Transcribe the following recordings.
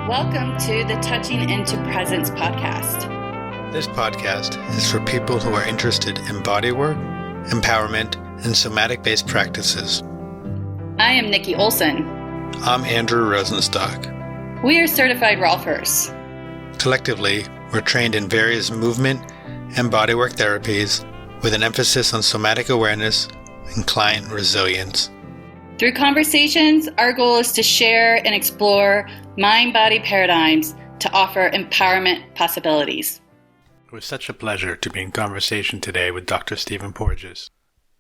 Welcome to the Touching into Presence podcast. This podcast is for people who are interested in bodywork, empowerment, and somatic-based practices. I am Nikki Olson. I'm Andrew Rosenstock. We are certified Rolfers. Collectively, we're trained in various movement and bodywork therapies with an emphasis on somatic awareness and client resilience. Through conversations, our goal is to share and explore mind-body paradigms to offer empowerment possibilities. It was such a pleasure to be in conversation today with Dr. Stephen Porges.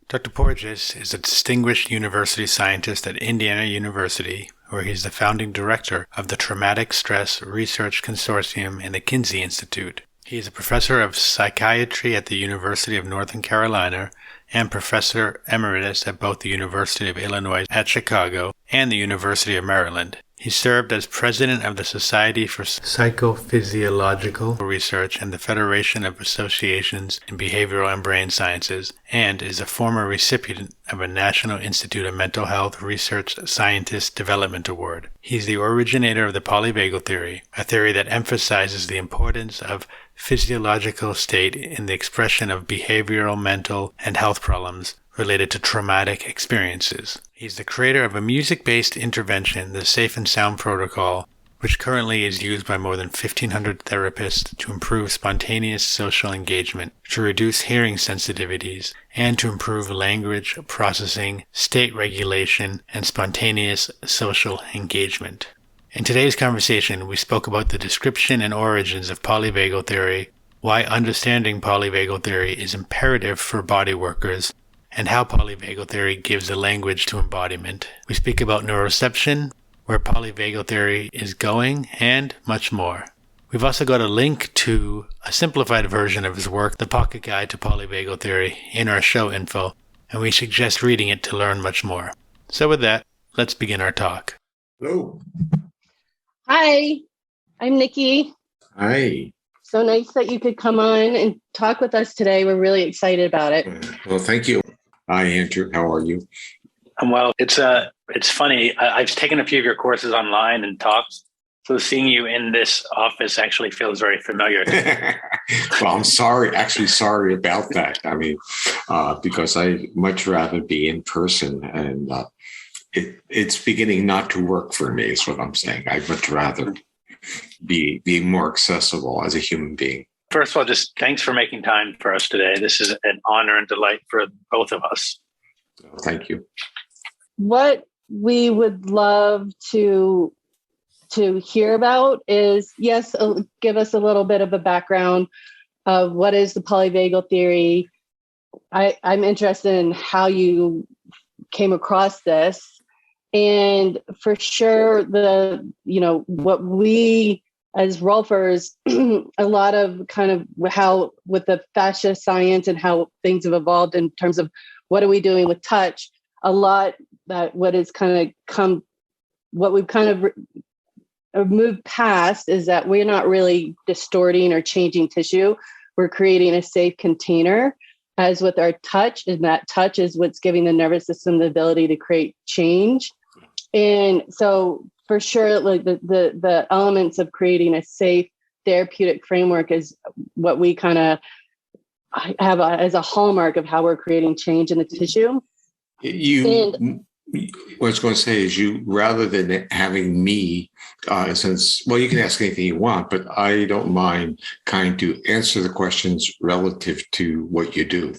Dr. Porges is a distinguished university scientist at Indiana University, where he's the founding director of the Traumatic Stress Research Consortium in the Kinsey Institute. He is a professor of psychiatry at the University of Northern Carolina and Professor Emeritus at both the University of Illinois at Chicago and the University of Maryland. He served as president of the Society for Psychophysiological Research and the Federation of Associations in Behavioral and Brain Sciences, and is a former recipient of a National Institute of Mental Health Research Scientist Development Award. He's the originator of the Polyvagal Theory, a theory that emphasizes the importance of physiological state in the expression of behavioral, mental, and health problems related to traumatic experiences. He's the creator of a music-based intervention, the Safe and Sound Protocol, which currently is used by more than 1,500 therapists to improve spontaneous social engagement, to reduce hearing sensitivities, and to improve language processing, state regulation, and spontaneous social engagement. In today's conversation, we spoke about the description and origins of polyvagal theory, why understanding polyvagal theory is imperative for body workers, and how polyvagal theory gives a language to embodiment. We speak about neuroception, where polyvagal theory is going, and much more. We've also got a link to a simplified version of his work, The Pocket Guide to Polyvagal Theory, in our show info, and we suggest reading it to learn much more. So with that, let's begin our talk. Hello. Hi, I'm Nikki. Hi. So nice that you could come on and talk with us today. We're really excited about it. Well, thank you. Hi, Andrew. How are you? I'm well. It's funny. I've taken a few of your courses online and talks. So seeing you in this office actually feels very familiar. Well, I'm sorry about that. I mean, because I much rather be in person, and it's beginning not to work for me, is what I'm saying. I'd much rather be more accessible as a human being. First of all, just thanks for making time for us today. This is an honor and delight for both of us. Thank you. What we would love to hear about is, yes, give us a little bit of a background of what is the polyvagal theory. I'm interested in how you came across this, and for sure what we as Rolfers, a lot of kind of how with the fascia science and how things have evolved in terms of what are we doing with touch, a lot that what we've kind of moved past is that we're not really distorting or changing tissue. We're creating a safe container, as with our touch, and that touch is what's giving the nervous system the ability to create change. And so for sure, like the elements of creating a safe therapeutic framework is what we kind of have as a hallmark of how we're creating change in the tissue. What I was going to say is, you, rather than having me, since, well, you can ask anything you want, but I don't mind kind to answer the questions relative to what you do.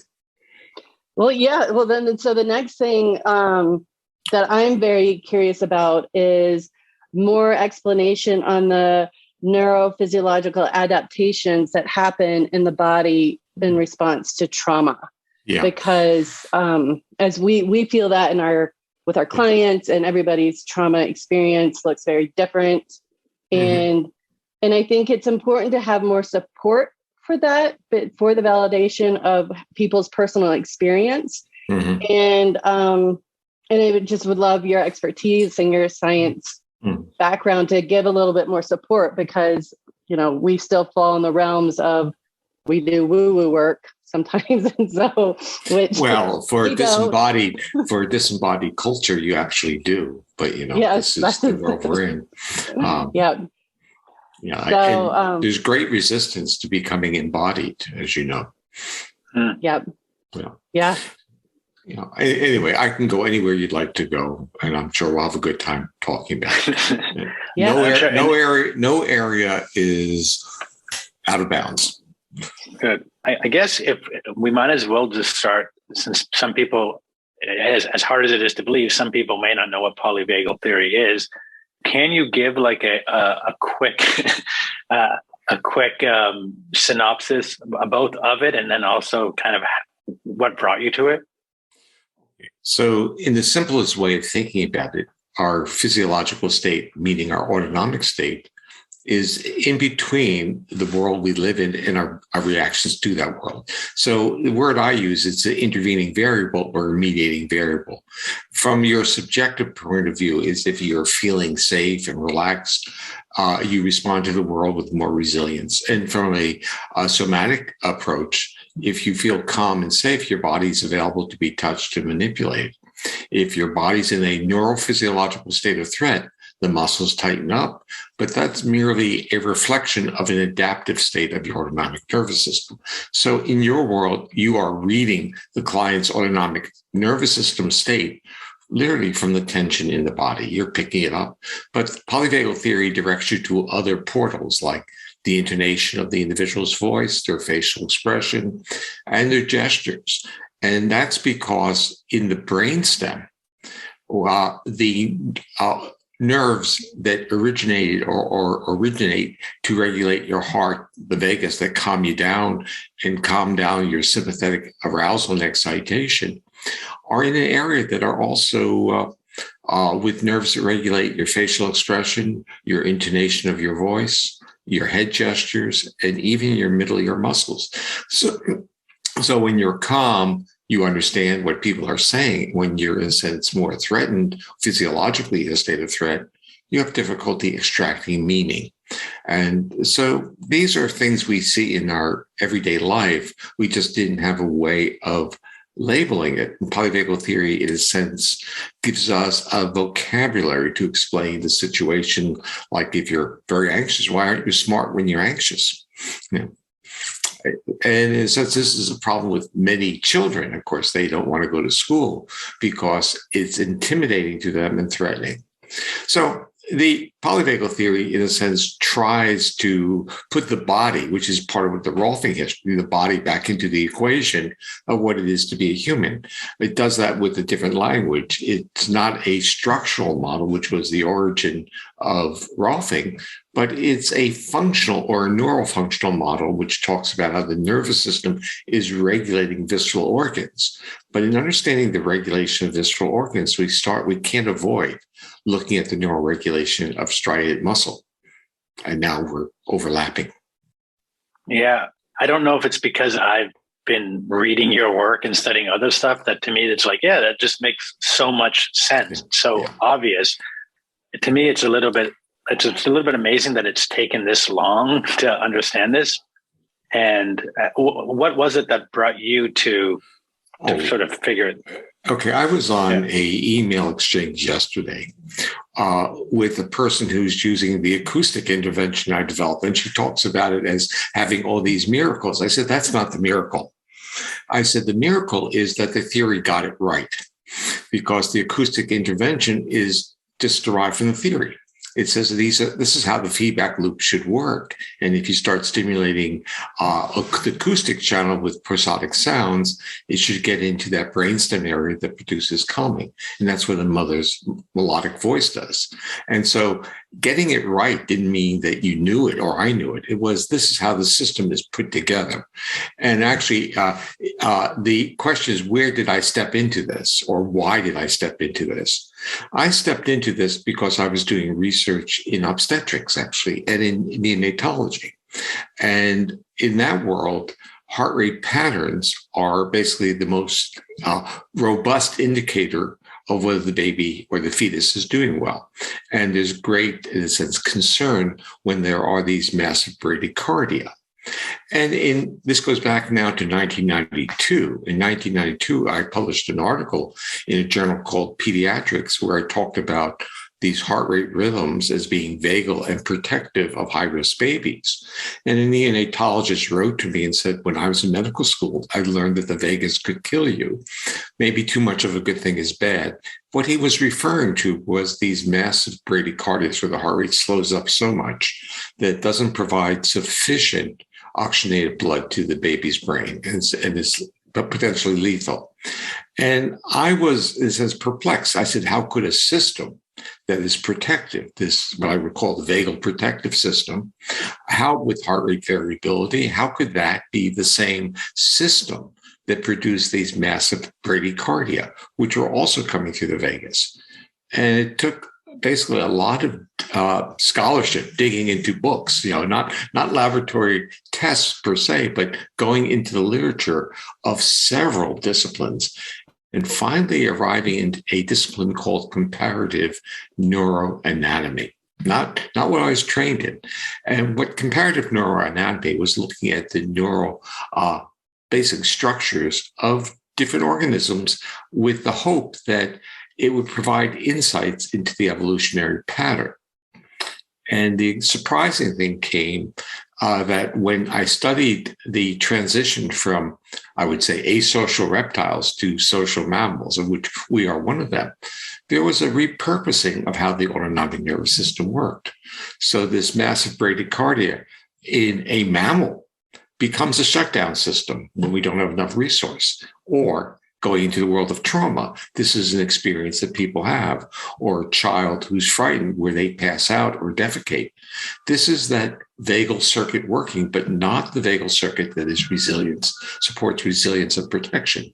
Well, yeah. Well, then, so the next thing that I'm very curious about is more explanation on the neurophysiological adaptations that happen in the body in response to trauma. Yeah. Because as we feel that with our clients, and everybody's trauma experience looks very different. Mm-hmm. And I think it's important to have more support for that, but for the validation of people's personal experience. Mm-hmm. And I just would love your expertise and your science background to give a little bit more support, because, we still fall in the realms of, we do woo-woo work sometimes. And so, for a disembodied culture, you actually do, but this is the world we're in. Yeah. Yeah. So And there's great resistance to becoming embodied, as you know. Yep. Yeah. Anyway, I can go anywhere you'd like to go, and I'm sure we'll have a good time talking about it. No area is out of bounds. Good. I guess if we might as well just start, since some people, as hard as it is to believe, some people may not know what polyvagal theory is. Can you give like a quick synopsis both of it, and then also kind of what brought you to it? So in the simplest way of thinking about it, our physiological state, meaning our autonomic state, is in between the world we live in and our reactions to that world. So the word I use, it's an intervening variable or a mediating variable. From your subjective point of view, is if you're feeling safe and relaxed, you respond to the world with more resilience. And from a somatic approach, if you feel calm and safe, your body's available to be touched and manipulated. If your body's in a neurophysiological state of threat, the muscles tighten up, but that's merely a reflection of an adaptive state of your autonomic nervous system. So in your world, you are reading the client's autonomic nervous system state literally from the tension in the body. You're picking it up. But polyvagal theory directs you to other portals like the intonation of the individual's voice, their facial expression, and their gestures. And that's because in the brainstem, the nerves that originate to regulate your heart, the vagus that calm you down and calm down your sympathetic arousal and excitation, are in an area that are also with nerves that regulate your facial expression, your intonation of your voice, your head gestures, and even your middle ear muscles. So when you're calm, you understand what people are saying. When you're, in a sense, more threatened, physiologically in a state of threat, you have difficulty extracting meaning. And so these are things we see in our everyday life. We just didn't have a way of labeling it. And polyvagal theory, in a sense, gives us a vocabulary to explain the situation. Like if you're very anxious, why aren't you smart when you're anxious? And since this is a problem with many children, of course, they don't want to go to school because it's intimidating to them and threatening. So the polyvagal theory, in a sense, tries to put the body, which is part of the Rolfing history, the body back into the equation of what it is to be a human. It does that with a different language. It's not a structural model, which was the origin of Rolfing, but it's a functional or a neurofunctional model, which talks about how the nervous system is regulating visceral organs. But in understanding the regulation of visceral organs, we can't avoid looking at the neuroregulation of striated muscle. And now we're overlapping. Yeah. I don't know if it's because I've been reading your work and studying other stuff that to me, it's like, yeah, that just makes so much sense. So obvious. To me, it's a little bit amazing that it's taken this long to understand this. And what was it that brought you to sort of figure it? Okay, I was on a email exchange yesterday with a person who's using the acoustic intervention I developed, and she talks about it as having all these miracles. I said, that's not the miracle. I said, the miracle is that the theory got it right, because the acoustic intervention is just derived from the theory. It says this is how the feedback loop should work. And if you start stimulating the acoustic channel with prosodic sounds, it should get into that brainstem area that produces calming. And that's what a mother's melodic voice does. And so getting it right didn't mean that you knew it or I knew it. It was, this is how the system is put together. And actually, the question is, where did I step into this, or why did I step into this? I stepped into this because I was doing research in obstetrics, actually, and in neonatology. And in that world, heart rate patterns are basically the most robust indicator of whether the baby or the fetus is doing well. And there's great, in a sense, concern when there are these massive bradycardia. And this goes back now to 1992. In 1992, I published an article in a journal called Pediatrics, where I talked about these heart rate rhythms as being vagal and protective of high-risk babies. And a neonatologist wrote to me and said, when I was in medical school, I learned that the vagus could kill you. Maybe too much of a good thing is bad. What he was referring to was these massive bradycardias where the heart rate slows up so much that it doesn't provide sufficient oxygenated blood to the baby's brain and is potentially lethal. And I was, in a sense, perplexed. I said, how could a system that is protective, this, what I would call the vagal protective system, how with heart rate variability, how could that be the same system that produced these massive bradycardia, which are also coming through the vagus? And it took basically a lot of scholarship, digging into books, not laboratory tests per se, but going into the literature of several disciplines, and finally arriving in a discipline called comparative neuroanatomy. Not what I was trained in. And what comparative neuroanatomy was looking at the neural basic structures of different organisms with the hope that it would provide insights into the evolutionary pattern. And the surprising thing came that when I studied the transition from, I would say, asocial reptiles to social mammals, of which we are one of them, there was a repurposing of how the autonomic nervous system worked. So this massive bradycardia in a mammal becomes a shutdown system when we don't have enough resource, or going into the world of trauma, this is an experience that people have, or a child who's frightened where they pass out or defecate. This is that vagal circuit working, but not the vagal circuit that is resilience, supports resilience and protection.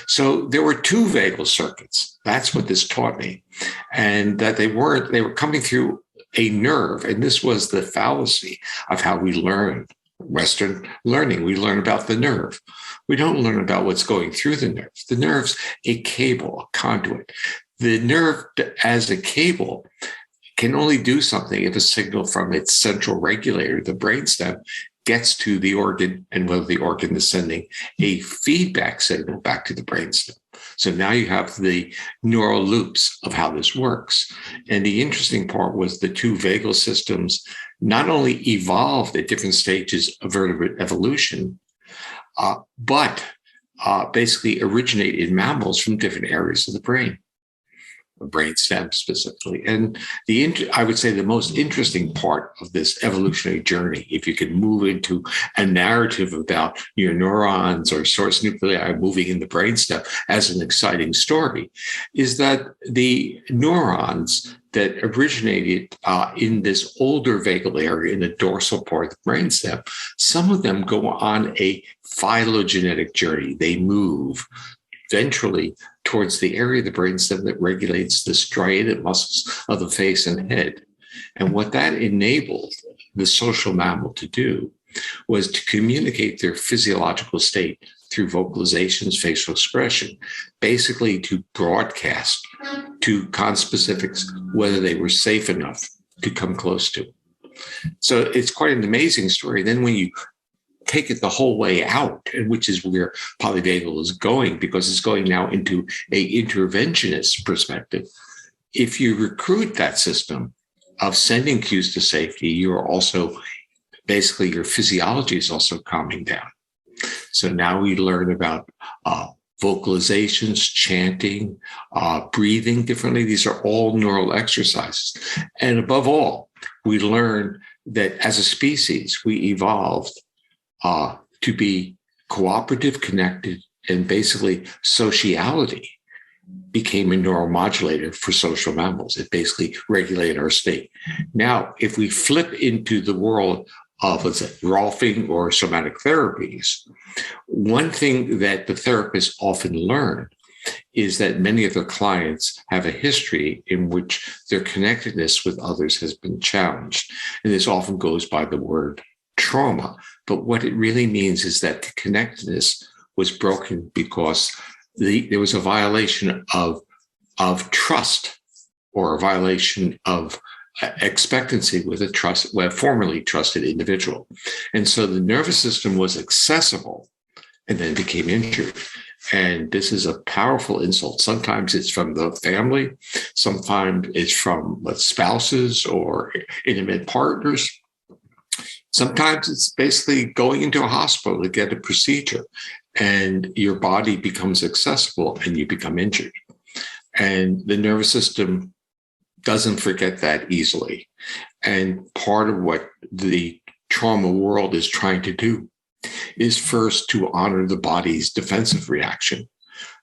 So there were two vagal circuits. That's what this taught me. And that they were coming through a nerve. And this was the fallacy of how we learn Western learning. We learn about the nerve. We don't learn about what's going through the nerve. The nerve's a cable, a conduit. The nerve, as a cable, can only do something if a signal from its central regulator, the brainstem, gets to the organ, and whether the organ is sending a feedback signal back to the brainstem. So now you have the neural loops of how this works. And the interesting part was the two vagal systems not only evolved at different stages of vertebrate evolution, but basically originate in mammals from different areas of the brain stem specifically. And I would say the most interesting part of this evolutionary journey, if you could move into a narrative about your neurons or source nuclei moving in the brainstem as an exciting story, is that the neurons that originated in this older vagal area in the dorsal part of the brainstem, some of them go on a phylogenetic journey. They move ventrally towards the area of the brainstem that regulates the striated muscles of the face and head. And what that enabled the social mammal to do was to communicate their physiological state through vocalizations, facial expression, basically to broadcast to conspecifics whether they were safe enough to come close to. So it's quite an amazing story. Then when you take it the whole way out, and which is where polyvagal is going, because it's going now into a interventionist perspective. If you recruit that system of sending cues to safety, you're also basically your physiology is also calming down. So now we learn about vocalizations, chanting, breathing differently. These are all neural exercises. And above all, we learn that as a species, we evolved to be cooperative, connected, and basically sociality became a neuromodulator for social mammals. It basically regulated our state. Now, if we flip into the world of, let's say, Rolfing or somatic therapies, one thing that the therapists often learn is that many of their clients have a history in which their connectedness with others has been challenged. And this often goes by the word trauma. But what it really means is that the connectedness was broken because there was a violation of trust, or a violation of expectancy with a formerly trusted individual. And so the nervous system was accessible and then became injured. And this is a powerful insult. Sometimes it's from the family. Sometimes it's from spouses or intimate partners. Sometimes it's basically going into a hospital to get a procedure, and your body becomes accessible and you become injured. And the nervous system doesn't forget that easily. And part of what the trauma world is trying to do is first to honor the body's defensive reaction.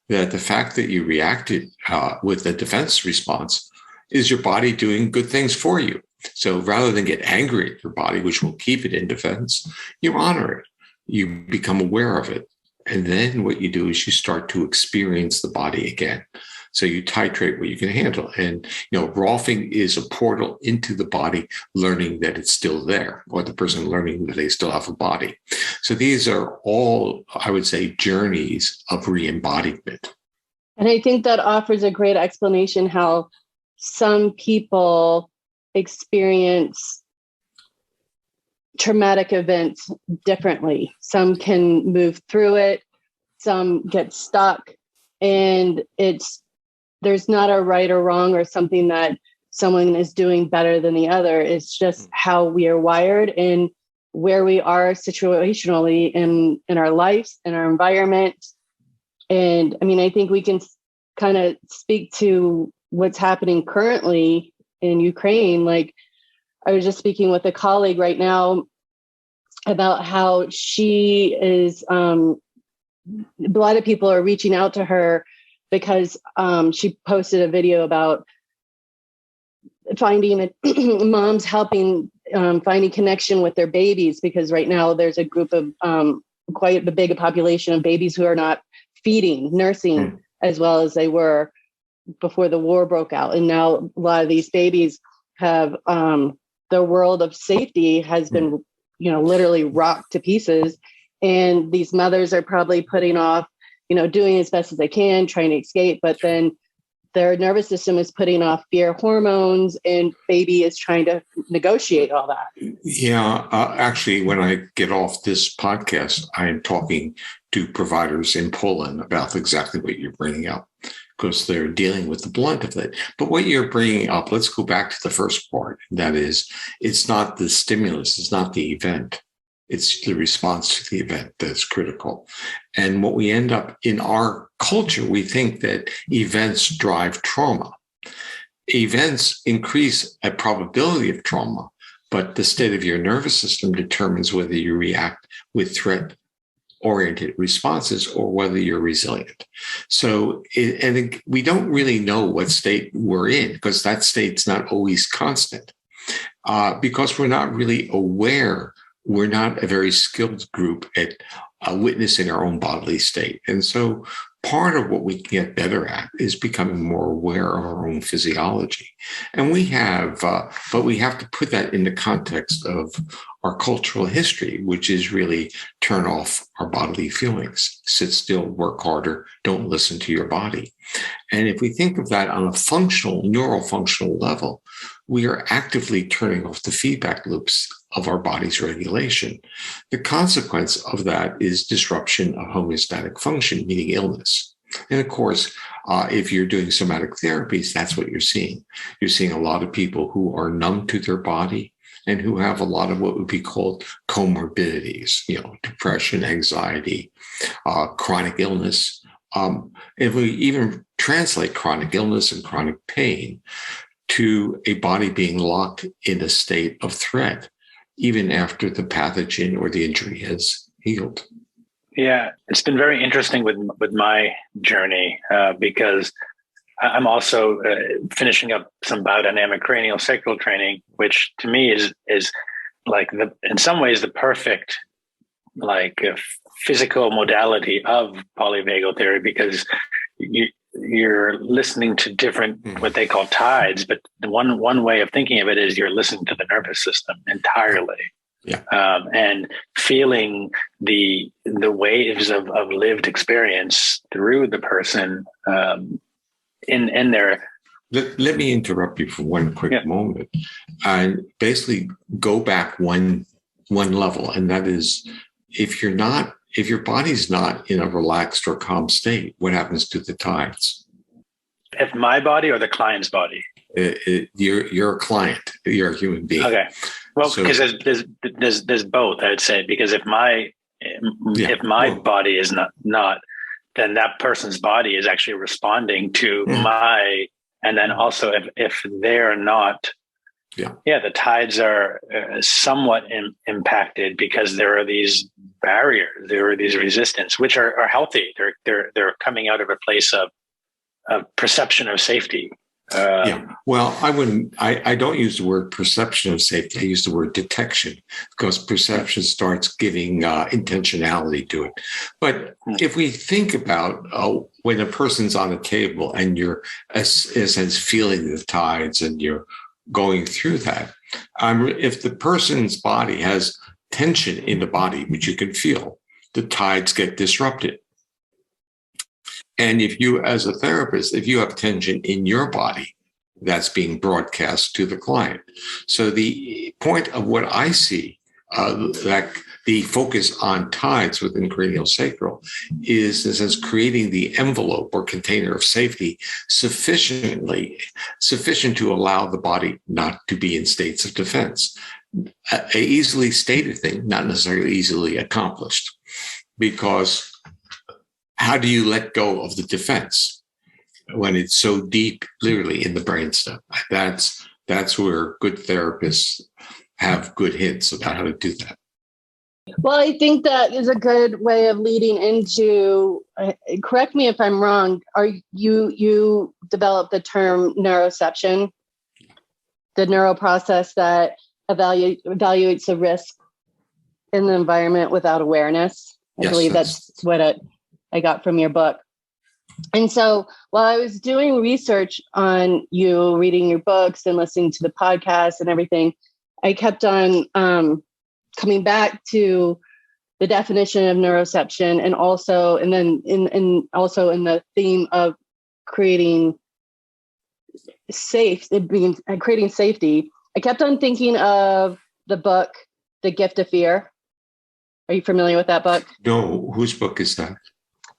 That the fact that you reacted with a defense response is your body doing good things for you. So rather than get angry at your body, which will keep it in defense, you honor it. You become aware of it. And then what you do is you start to experience the body again. So you titrate what you can handle. And, Rolfing is a portal into the body, learning that it's still there, or the person learning that they still have a body. So these are all, I would say, journeys of re-embodiment. And I think that offers a great explanation how some people experience traumatic events differently. Some can move through it, some get stuck, and there's not a right or wrong or something that someone is doing better than the other. It's just how we are wired and where we are situationally in our lives, in our environment. And I mean, I think we can kind of speak to what's happening currently in Ukraine. Like, I was just speaking with a colleague right now about how she is, a lot of people are reaching out to her because she posted a video about finding moms helping finding connection with their babies, because right now there's a group of quite a big population of babies who are not feeding, nursing as well as they were before the war broke out. And now a lot of these babies have their world of safety has been, literally rocked to pieces. And these mothers are probably putting off, doing as best as they can, trying to escape, but then their nervous system is putting off fear hormones and baby is trying to negotiate all that. Yeah, actually, when I get off this podcast, I am talking to providers in Poland about exactly what you're bringing up, because they're dealing with the blunt of it. But what you're bringing up, let's go back to the first part. That is, it's not the stimulus, it's not the event. It's the response to the event that's critical. And what we end up in our culture, we think that events drive trauma. Events increase a probability of trauma, but the state of your nervous system determines whether you react with threat-oriented responses or whether you're resilient. So, we don't really know what state we're in, because that state's not always constant, because we're not really aware. We're not a very skilled group at witnessing our own bodily state. And so part of what we can get better at is becoming more aware of our own physiology. And we have, but we have to put that in the context of our cultural history, which is really turn off our bodily feelings, sit still, work harder, don't listen to your body. And if we think of that on a neurofunctional level, we are actively turning off the feedback loops of our body's regulation. The consequence of that is disruption of homeostatic function, meaning illness. And of course, if you're doing somatic therapies, that's what you're seeing. You're seeing a lot of people who are numb to their body and who have a lot of what would be called comorbidities, depression, anxiety, chronic illness. If we even translate chronic illness and chronic pain to a body being locked in a state of threat, even after the pathogen or the injury has healed. Yeah, it's been very interesting with my journey because I'm also finishing up some biodynamic cranial sacral training, which to me is like in some ways the perfect physical modality of polyvagal theory, because you're listening to different what they call tides, but the one way of thinking of it is you're listening to the nervous system entirely. Yeah. And feeling the waves of lived experience through the person in their. Let me interrupt you for one quick moment and basically go back one level, and that is, if you're not if your body's not in a relaxed or calm state, what happens to the tides? If my body or the client's body? You're a client. You're a human being. Okay. Well, So, because there's both, I would say, because if my body is not, then that person's body is actually responding to my, and then also if they're not, the tides are somewhat impacted because there are these barriers, there are these resistance, which are healthy. They're coming out of a place of perception of safety. Well, I don't use the word perception of safety. I use the word detection, because perception starts giving intentionality to it. But if we think about when a person's on a table and you're, in a sense, feeling the tides and you're going through that, if the person's body has tension in the body, which you can feel, the tides get disrupted. And if you, as a therapist, if you have tension in your body, that's being broadcast to the client. So the point of what I see, that the focus on tides within craniosacral is as creating the envelope or container of safety sufficient to allow the body not to be in states of defense. A easily stated thing, not necessarily easily accomplished, because how do you let go of the defense when it's so deep, literally in the brainstem? That's where good therapists have good hints about how to do that. Well, I think that is a good way of leading into, correct me if I'm wrong, you developed the term neuroception, the neural process that evaluates the risk in the environment without awareness. I believe that's what I got from your book. And so while I was doing research on you, reading your books and listening to the podcast and everything, I kept on coming back to the definition of neuroception, and also in the theme of creating safety. I kept on thinking of the book, The Gift of Fear. Are you familiar with that book? No, whose book is that?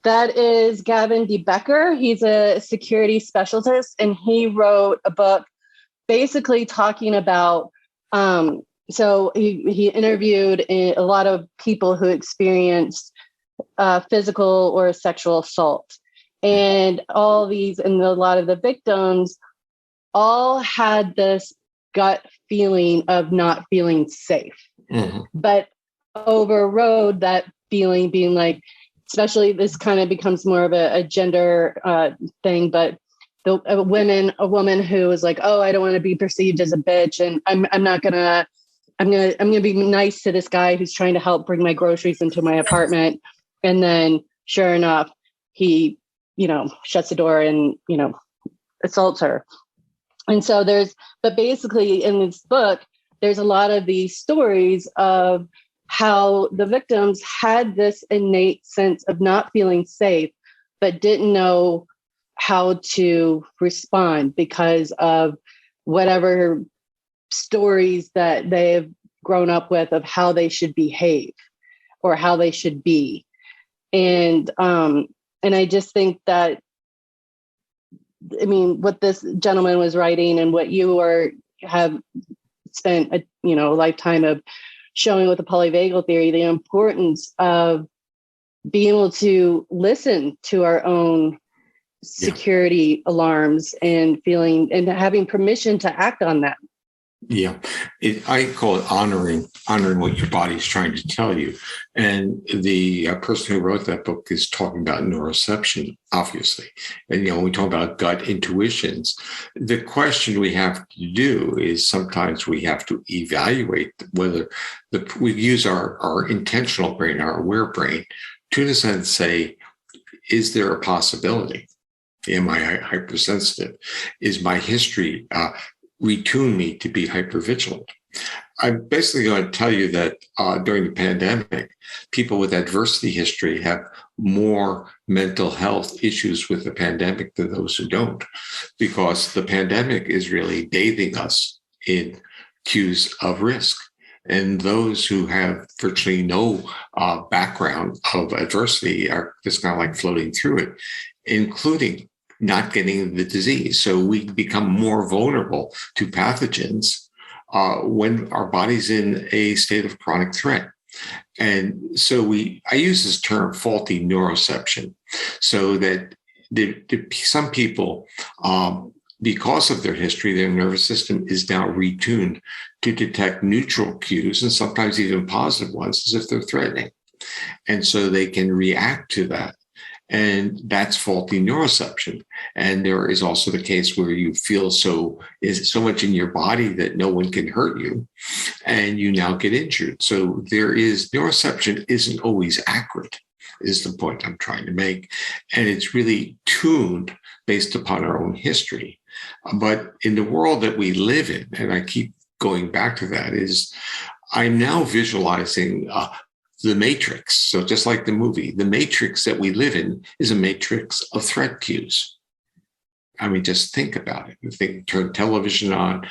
That is Gavin De Becker. He's a security specialist, and he wrote a book basically talking about, so he interviewed a lot of people who experienced physical or sexual assault. And a lot of the victims all had this gut feeling of not feeling safe, but overrode that feeling, being like, especially this kind of becomes more of a gender thing, but a woman who was like, oh, I don't want to be perceived as a bitch, and I'm gonna be nice to this guy who's trying to help bring my groceries into my apartment, and then sure enough, he shuts the door and assaults her. And so but basically in this book, there's a lot of these stories of how the victims had this innate sense of not feeling safe, but didn't know how to respond because of whatever stories that they've grown up with of how they should behave or how they should be. And I just think that, what this gentleman was writing and what you have spent a lifetime of showing with the Polyvagal Theory, the importance of being able to listen to our own security alarms and feeling and having permission to act on them. Yeah, I call it honoring what your body is trying to tell you. And the person who wrote that book is talking about neuroception, obviously. And, when we talk about gut intuitions, the question we have to do is sometimes we have to evaluate whether we use our intentional brain, our aware brain, to in a sense say, is there a possibility? Am I hypersensitive? Is my history retune me to be hypervigilant? I'm basically going to tell you that during the pandemic, people with adversity history have more mental health issues with the pandemic than those who don't, because the pandemic is really bathing us in cues of risk. And those who have virtually no background of adversity are just kind of like floating through it, including not getting the disease. So we become more vulnerable to pathogens when our body's in a state of chronic threat. And so I use this term faulty neuroception, so that some people, because of their history, their nervous system is now retuned to detect neutral cues and sometimes even positive ones as if they're threatening. And so they can react to that. And that's faulty neuroception. And there is also the case where you feel so much in your body that no one can hurt you, and you now get injured. So neuroception isn't always accurate, is the point I'm trying to make. And it's really tuned based upon our own history. But in the world that we live in, and I keep going back to that, is I'm now visualizing the matrix. So just like the movie, the matrix that we live in is a matrix of threat cues. I mean, just think about it. Turn television on,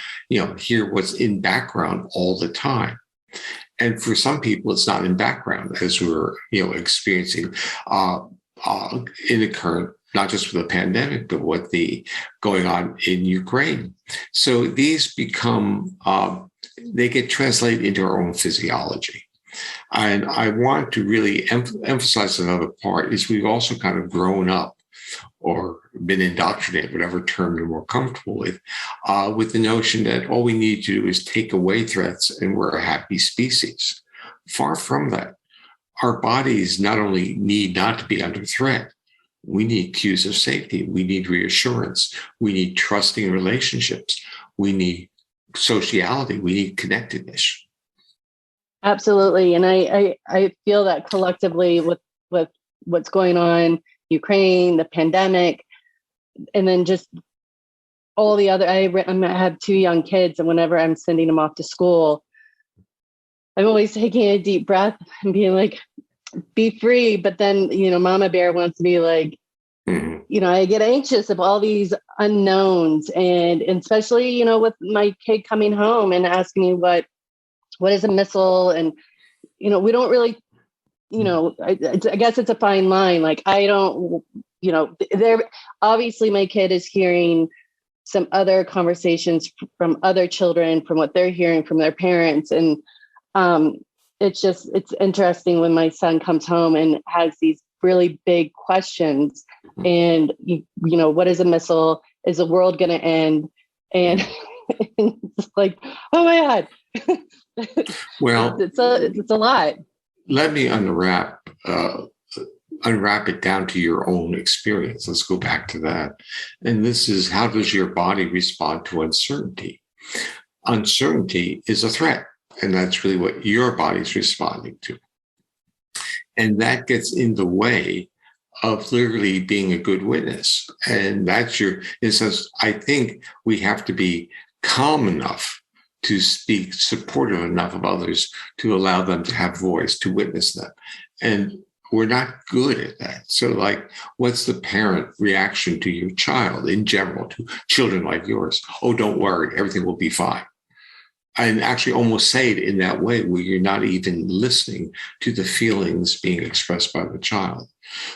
hear what's in background all the time. And for some people, it's not in background, as we're, experiencing in the current, not just with the pandemic, but what going on in Ukraine. So these become, they get translated into our own physiology. And I want to really emphasize another part is we've also kind of grown up or been indoctrinated, whatever term you're more comfortable with the notion that all we need to do is take away threats and we're a happy species. Far from that. Our bodies not only need not to be under threat, we need cues of safety. We need reassurance. We need trusting relationships. We need sociality. We need connectedness. Absolutely. And I feel that collectively with what's going on, Ukraine, the pandemic, and then just all the other, I have 2 young kids, and whenever I'm sending them off to school, I'm always taking a deep breath and being like, be free. But then, Mama Bear wants to be like, I get anxious of all these unknowns. And especially, with my kid coming home and asking me what is a missile? And, we don't really, I guess it's a fine line. Like, I don't, there, obviously my kid is hearing some other conversations from other children, from what they're hearing from their parents. And it's interesting when my son comes home and has these really big questions and, what is a missile? Is the world going to end? And it's like, oh my God. Well, it's a lot. Let me unwrap it down to your own experience. Let's go back to that. And this is, how does your body respond to uncertainty? Uncertainty is a threat, and that's really what your body's responding to. And that gets in the way of literally being a good witness. And that's it says, I think we have to be calm enough to speak supportive enough of others to allow them to have voice, to witness them. And we're not good at that. So what's the parent reaction to your child in general, to children like yours? Oh, don't worry, everything will be fine. And actually almost say it in that way where you're not even listening to the feelings being expressed by the child.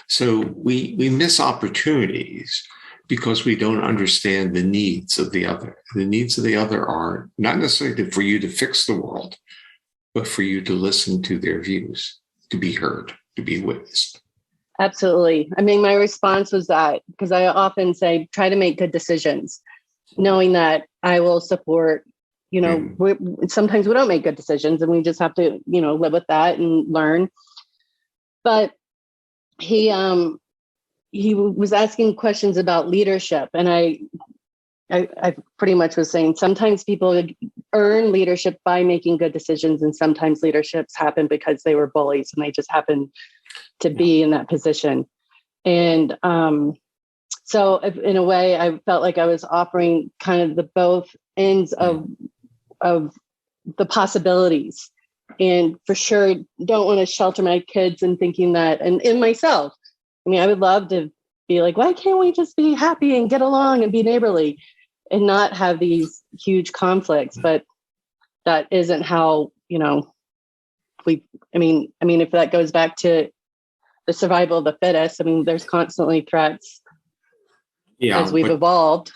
So we miss opportunities because we don't understand the needs of the other. The needs of the other are not necessarily for you to fix the world, but for you to listen to their views, to be heard, to be witnessed. Absolutely. I mean, my response was that, because I often say, try to make good decisions, knowing that I will support, sometimes we don't make good decisions and we just have to, live with that and learn. But he was asking questions about leadership. And I pretty much was saying, sometimes people earn leadership by making good decisions. And sometimes leaderships happen because they were bullies and they just happened to be in that position. And so in a way, I felt like I was offering kind of the both ends of the possibilities. And for sure, don't want to shelter my kids and thinking that, and in myself, I mean, I would love to be like, why can't we just be happy and get along and be neighborly and not have these huge conflicts? But that isn't how, if that goes back to the survival of the fittest, there's constantly threats as we've evolved.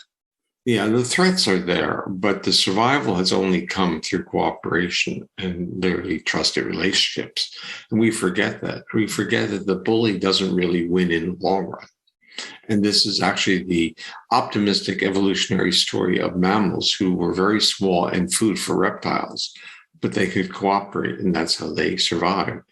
Yeah, the threats are there, but the survival has only come through cooperation and literally trusted relationships. And we forget that. We forget that the bully doesn't really win in the long run. And this is actually the optimistic evolutionary story of mammals who were very small and food for reptiles, but they could cooperate, and that's how they survived.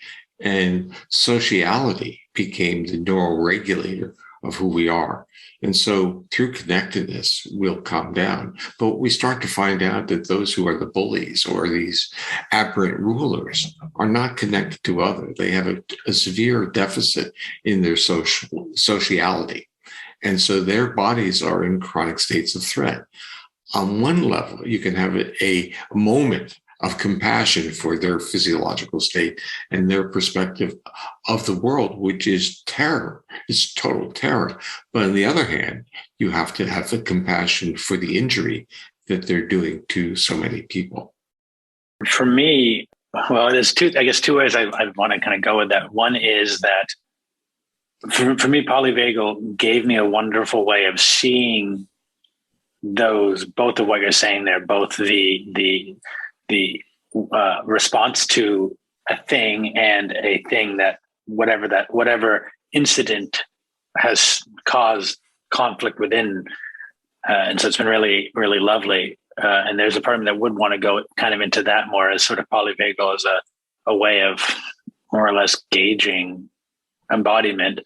And sociality became the neural regulator of who we are. And so through connectedness, we'll calm down. But we start to find out that those who are the bullies or these aberrant rulers are not connected to others. They have a severe deficit in their sociality. And so their bodies are in chronic states of threat. On one level, you can have a moment of compassion for their physiological state and their perspective of the world, which is terror. It's total terror. But on the other hand, you have to have the compassion for the injury that they're doing to so many people. For me, well, there's two ways I want to kind of go with that. One is that for me, Polyvagal gave me a wonderful way of seeing those, both of what you're saying there, both the response to a thing and a thing that whatever incident has caused conflict within. And so it's been really, really lovely. And there's a part of me that would want to go kind of into that more as sort of Polyvagal as a way of more or less gauging embodiment.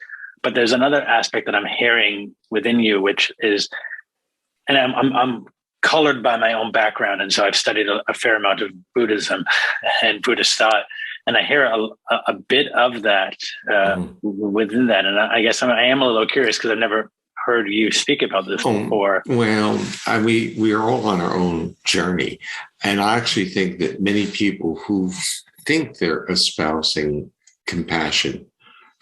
But there's another aspect that I'm hearing within you, which is, and I'm colored by my own background. And so I've studied a fair amount of Buddhism and Buddhist thought. And I hear a bit of that within that. And I guess I am a little curious because I've never heard you speak about this before. Well, we are all on our own journey. And I actually think that many people who think they're espousing compassion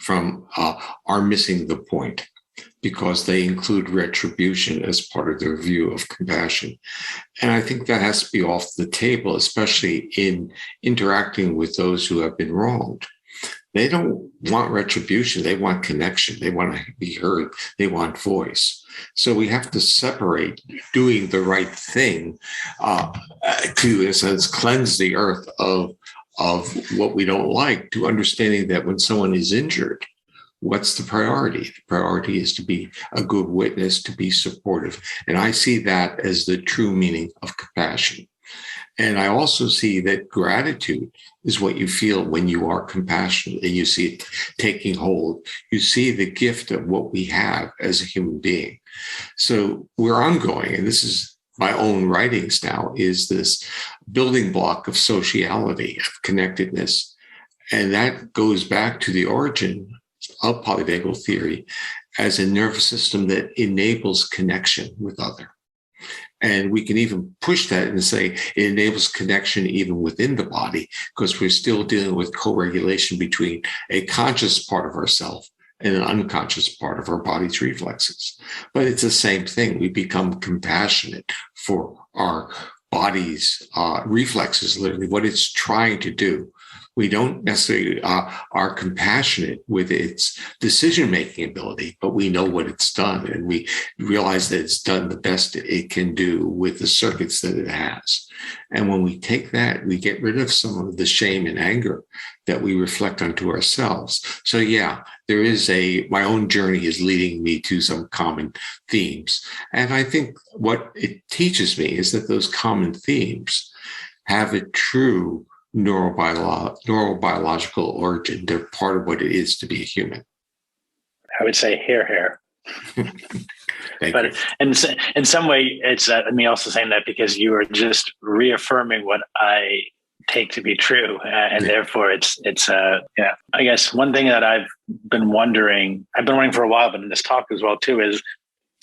are missing the point, because they include retribution as part of their view of compassion. And I think that has to be off the table, especially in interacting with those who have been wronged. They don't want retribution. They want connection. They want to be heard. They want voice. So we have to separate doing the right thing to, in a sense, cleanse the earth of what we don't like, to understanding that when someone is injured, what's the priority? The priority is to be a good witness, to be supportive. And I see that as the true meaning of compassion. And I also see that gratitude is what you feel when you are compassionate and you see it taking hold. You see the gift of what we have as a human being. So we're ongoing, and this is my own writings now, is this building block of sociality, of connectedness. And that goes back to the origin of polyvagal theory as a nervous system that enables connection with other. And we can even push that and say it enables connection even within the body, because we're still dealing with co-regulation between a conscious part of ourself and an unconscious part of our body's reflexes. But it's the same thing. We become compassionate for our body's reflexes, literally what it's trying to do. We don't necessarily are compassionate with its decision-making ability, but we know what it's done, and we realize that it's done the best it can do with the circuits that it has. And when we take that, we get rid of some of the shame and anger that we reflect onto ourselves. So yeah, there is my own journey is leading me to some common themes. And I think what it teaches me is that those common themes have a true neurobiological origin. They're part of what it is to be a human. I would say here. But in some way, it's me also saying that because you are just reaffirming what I take to be true, and therefore it's I guess one thing that I've been wondering for a while, but in this talk as well too, is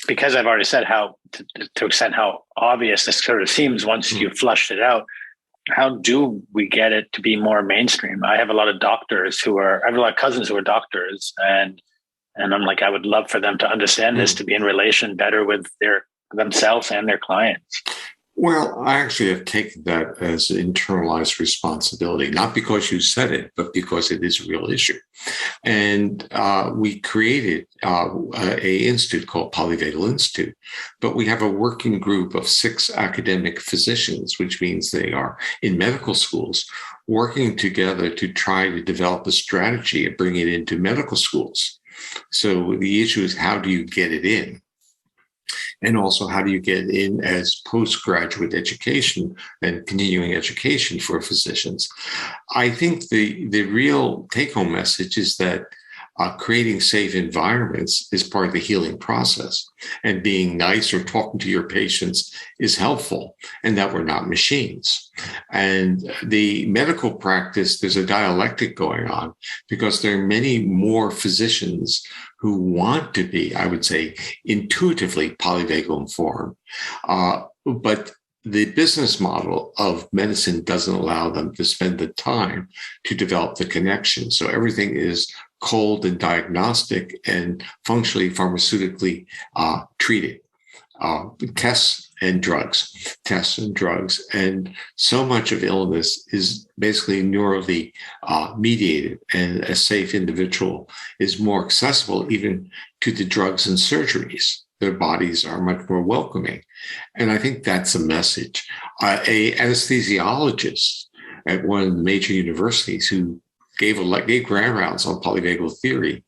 because I've already said how to extent how obvious this sort of seems once you flushed it out. How do we get it to be more mainstream? I have a lot of cousins who are doctors, and I'm like, I would love for them to understand this, to be in relation better with themselves and their clients. Well, I actually have taken that as internalized responsibility, not because you said it, but because it is a real issue. And we created a institute called Polyvagal Institute, but we have a working group of 6 academic physicians, which means they are in medical schools, working together to try to develop a strategy and bring it into medical schools. So the issue is, how do you get it in? And also, how do you get in as postgraduate education and continuing education for physicians? I think the real take-home message is that creating safe environments is part of the healing process, and being nice or talking to your patients is helpful, and that we're not machines. And the medical practice, there's a dialectic going on, because there are many more physicians who want to be, I would say, intuitively polyvagal informed, but the business model of medicine doesn't allow them to spend the time to develop the connection. So everything is cold and diagnostic and functionally pharmaceutically treated. Tests and drugs. And so much of illness is basically neurally mediated, and a safe individual is more accessible even to the drugs and surgeries. Their bodies are much more welcoming. And I think that's a message. A anesthesiologist at one of the major universities who gave grand rounds on polyvagal theory,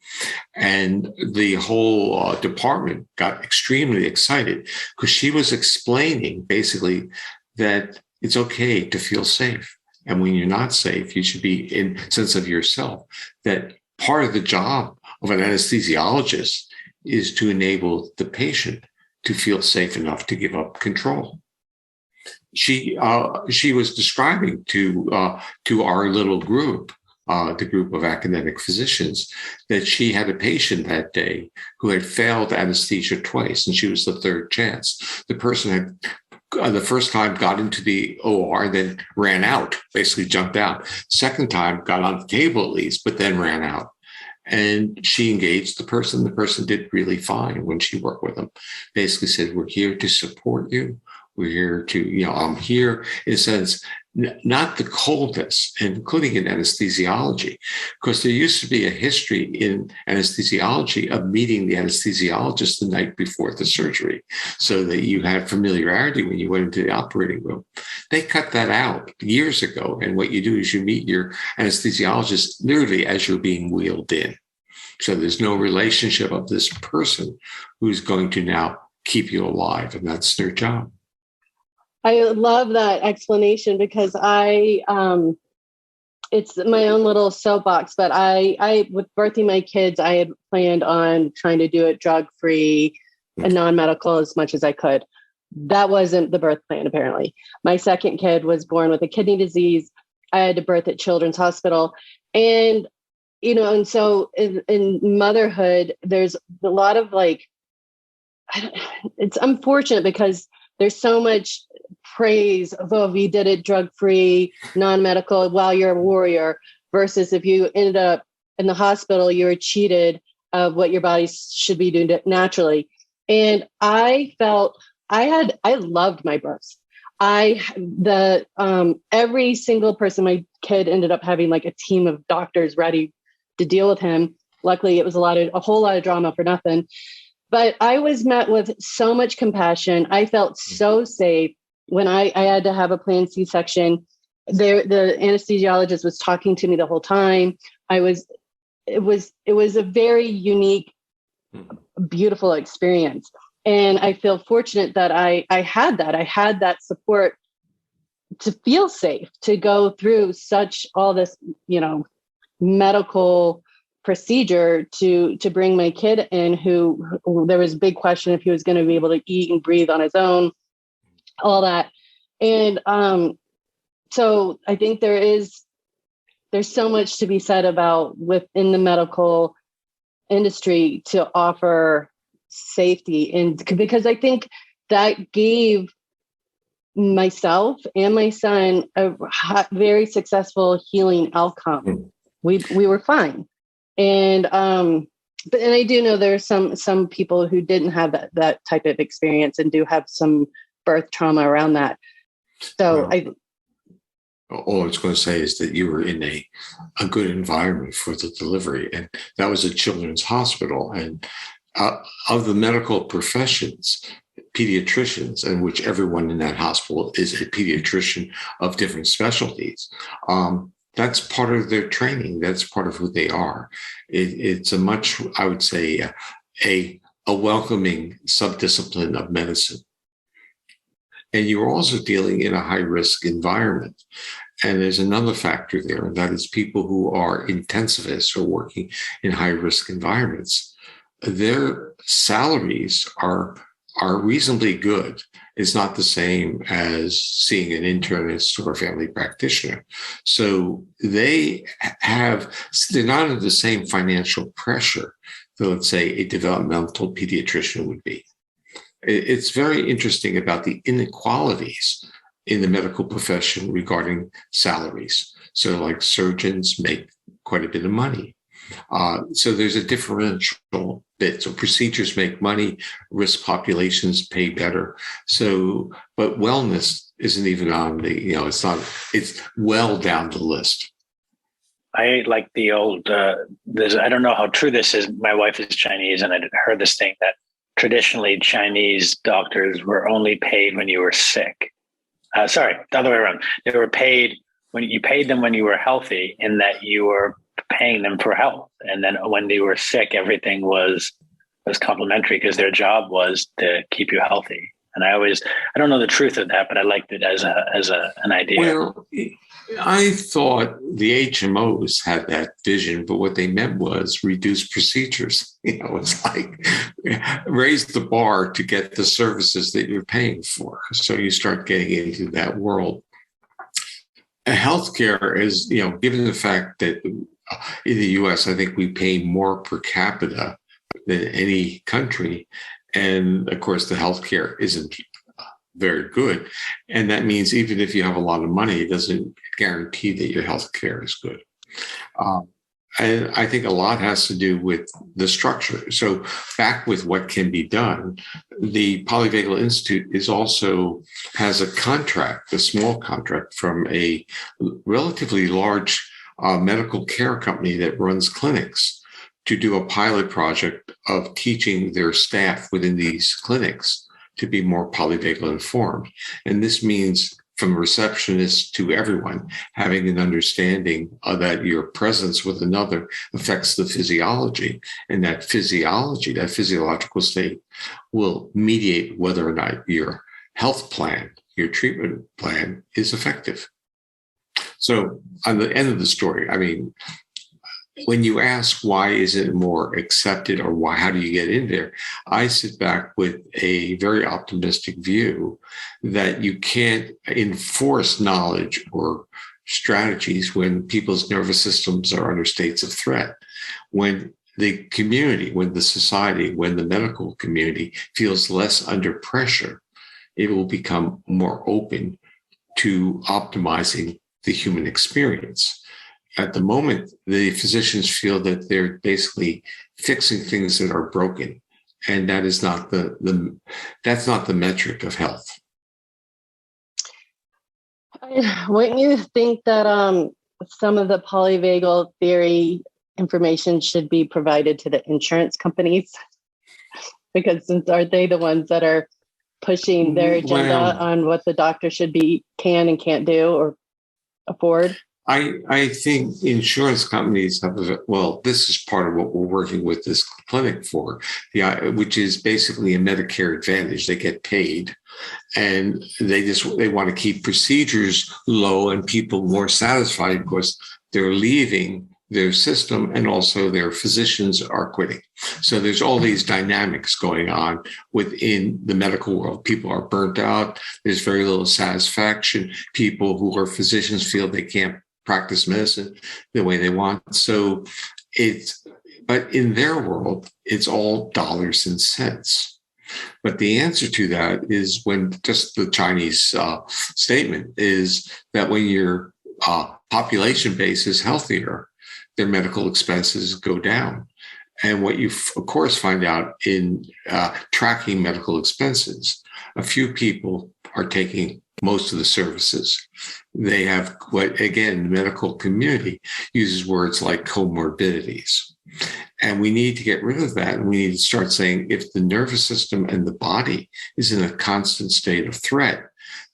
and the whole department got extremely excited, because she was explaining basically that it's okay to feel safe. And when you're not safe, you should be in sense of yourself. That part of the job of an anesthesiologist is to enable the patient to feel safe enough to give up control. She was describing to our little group, the group of academic physicians, that she had a patient that day who had failed anesthesia twice, and she was the third chance. The person had the first time got into the OR, then ran out, basically jumped out. Second time got on the table at least, but then ran out. And she engaged the person. The person did really fine when she worked with them. Basically said, we're here to support you. We're here to, I'm here in a sense, not the coldness, including in anesthesiology, because there used to be a history in anesthesiology of meeting the anesthesiologist the night before the surgery, so that you had familiarity when you went into the operating room. They cut that out years ago. And what you do is you meet your anesthesiologist literally as you're being wheeled in. So there's no relationship of this person who's going to now keep you alive, and that's their job. I love that explanation, because it's my own little soapbox, but I with birthing my kids, I had planned on trying to do it drug-free and non-medical as much as I could. That wasn't the birth plan, apparently. My second kid was born with a kidney disease. I had to birth at Children's Hospital. And, and so in motherhood, there's a lot of it's unfortunate, because there's so much praise of, if you did it drug-free, non-medical, while you're a warrior, versus if you ended up in the hospital, you were cheated of what your body should be doing naturally. And I felt I loved my births. Every single person, my kid ended up having a team of doctors ready to deal with him. Luckily, it was a whole lot of drama for nothing. But I was met with so much compassion. I felt so safe when I had to have a planned C-section. The anesthesiologist was talking to me the whole time. It was a very unique, beautiful experience. And I feel fortunate that I had that. I had that support to feel safe, to go through all this, medical procedure to bring my kid in, who there was a big question if he was going to be able to eat and breathe on his own, all that. And so I think there's so much to be said about within the medical industry to offer safety, and because I think that gave myself and my son a very successful healing outcome. We were fine. And but I do know there's some people who didn't have that type of experience and do have some birth trauma around that. So all I was going to say is that you were in a good environment for the delivery, and that was a children's hospital. And of the medical professions, pediatricians, in which everyone in that hospital is a pediatrician of different specialties, that's part of their training. That's part of who they are. It's a much, I would say, a welcoming subdiscipline of medicine. And you're also dealing in a high-risk environment. And there's another factor there, and that is people who are intensivists or working in high-risk environments. Their salaries are reasonably good. It's not the same as seeing an internist or a family practitioner. So they're not under the same financial pressure that, let's say, a developmental pediatrician would be. It's very interesting about the inequalities in the medical profession regarding salaries. So like surgeons make quite a bit of money. So there's a differential bit. So procedures make money, risk populations pay better. So, but wellness isn't even on the, it's well down the list. I like the old, I don't know how true this is. My wife is Chinese, and I heard this thing that traditionally Chinese doctors were only paid when you were sick. Sorry, the other way around. They were paid when you paid them when you were healthy, in that you were paying them for health. And then when they were sick, everything was complimentary, because their job was to keep you healthy. And I don't know the truth of that, but I liked it as an idea. Well, I thought the HMOs had that vision, but what they meant was reduce procedures. It's like raise the bar to get the services that you're paying for. So you start getting into that world. Healthcare is, given the fact that in the US, I think we pay more per capita than any country. And of course, the healthcare isn't very good. And that means even if you have a lot of money, it doesn't guarantee that your healthcare is good. And I think a lot has to do with the structure. So back with what can be done, the Polyvagal Institute has a contract, a small contract from a relatively large medical care company that runs clinics to do a pilot project of teaching their staff within these clinics to be more polyvagal informed. And this means from receptionists to everyone having an understanding of that your presence with another affects the physiology, and that physiology, that physiological state, will mediate whether or not your health plan, your treatment plan is effective. So on the end of the story, when you ask why is it more accepted, or how do you get in there, I sit back with a very optimistic view that you can't enforce knowledge or strategies when people's nervous systems are under states of threat. When the community, when the society, when the medical community feels less under pressure, it will become more open to optimizing the human experience. At the moment, the physicians feel that they're basically fixing things that are broken, and that is not that's not the metric of health. Wouldn't you think that some of the polyvagal theory information should be provided to the insurance companies? Because aren't they the ones that are pushing their agenda on what the doctor can and can't do or afford? I think insurance companies this is part of what we're working with this clinic for, which is basically a Medicare Advantage. They get paid, and they want to keep procedures low and people more satisfied because they're leaving their system, and also their physicians are quitting. So there's all these dynamics going on within the medical world. People are burnt out. There's very little satisfaction. People who are physicians feel they can't practice medicine the way they want. So but in their world, it's all dollars and cents. But the answer to that is when just the Chinese statement is that when your population base is healthier, their medical expenses go down. And what you, of course, find out in tracking medical expenses, A few people are taking most of the services. They have what, again, the medical community uses words like comorbidities. And we need to get rid of that. And we need to start saying if the nervous system and the body is in a constant state of threat,